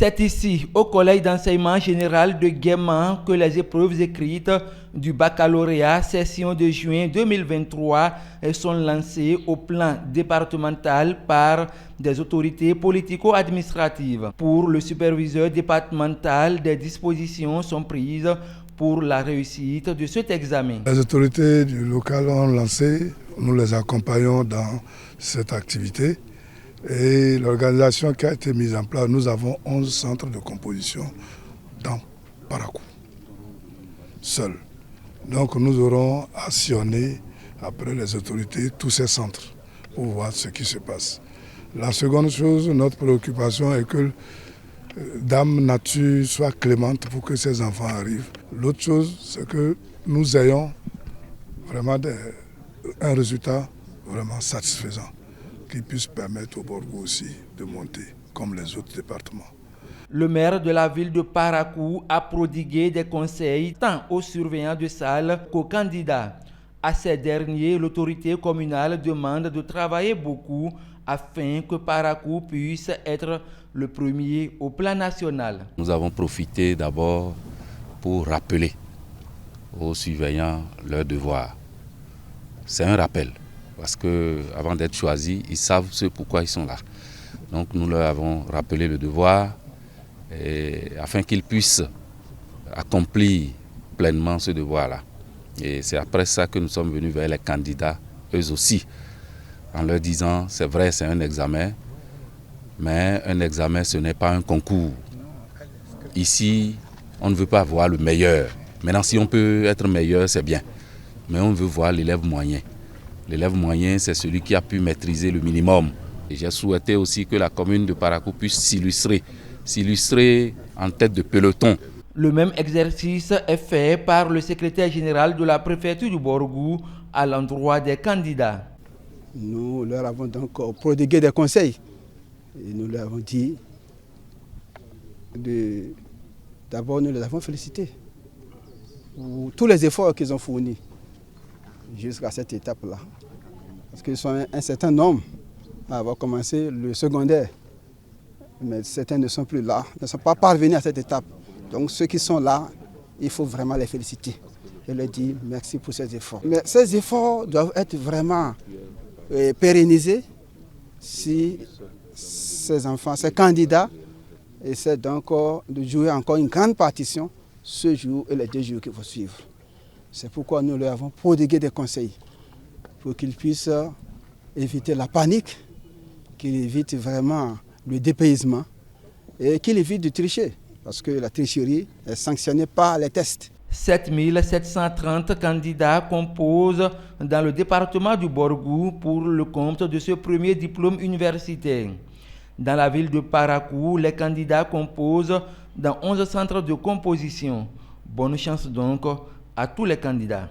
C'est ici, au Collège d'enseignement général de Guéman, que les épreuves écrites du baccalauréat session de juin 2023 sont lancées au plan départemental par des autorités politico-administratives. Pour le superviseur départemental, des dispositions sont prises pour la réussite de cet examen. Les autorités du local ont lancé, nous les accompagnons dans cette activité. Et l'organisation qui a été mise en place, nous avons 11 centres de composition dans Parakou, seuls. Donc nous aurons à sillonner après les autorités tous ces centres pour voir ce qui se passe. La seconde chose, notre préoccupation est que Dame Nature soit clémente pour que ces enfants arrivent. L'autre chose, c'est que nous ayons vraiment un résultat vraiment satisfaisant, qui puisse permettre au Borgou aussi de monter comme les autres départements. Le maire de la ville de Parakou a prodigué des conseils tant aux surveillants de salle qu'aux candidats. À ces derniers, l'autorité communale demande de travailler beaucoup afin que Parakou puisse être le premier au plan national. Nous avons profité d'abord pour rappeler aux surveillants leurs devoirs. C'est un rappel. Parce qu'avant d'être choisis, ils savent ce pourquoi ils sont là. Donc nous leur avons rappelé le devoir afin qu'ils puissent accomplir pleinement ce devoir-là. Et c'est après ça que nous sommes venus vers les candidats, eux aussi, en leur disant, c'est vrai, c'est un examen, mais un examen, ce n'est pas un concours. Ici, on ne veut pas voir le meilleur. Maintenant, si on peut être meilleur, c'est bien. Mais on veut voir l'élève moyen. L'élève moyen, c'est celui qui a pu maîtriser le minimum. Et j'ai souhaité aussi que la commune de Parakou puisse s'illustrer en tête de peloton. Le même exercice est fait par le secrétaire général de la préfecture du Borgou à l'endroit des candidats. Nous leur avons donc prodigué des conseils. Et nous leur avons dit, d'abord nous les avons félicités pour tous les efforts qu'ils ont fournis jusqu'à cette étape-là. Parce qu'ils sont un certain nombre à avoir commencé le secondaire. Mais certains ne sont plus là, ne sont pas parvenus à cette étape. Donc ceux qui sont là, il faut vraiment les féliciter. Je leur dis merci pour ces efforts. Mais ces efforts doivent être vraiment pérennisés si ces enfants, ces candidats essaient donc de jouer encore une grande partition ce jour et les 2 jours qui vont suivre. C'est pourquoi nous leur avons prodigué des conseils pour qu'ils puissent éviter la panique, qu'ils évitent vraiment le dépaysement et qu'ils évitent de tricher, parce que la tricherie est sanctionnée par les tests. 7730 candidats composent dans le département du Borgou pour le compte de ce premier diplôme universitaire. Dans la ville de Parakou, les candidats composent dans 11 centres de composition. Bonne chance donc à tous les candidats.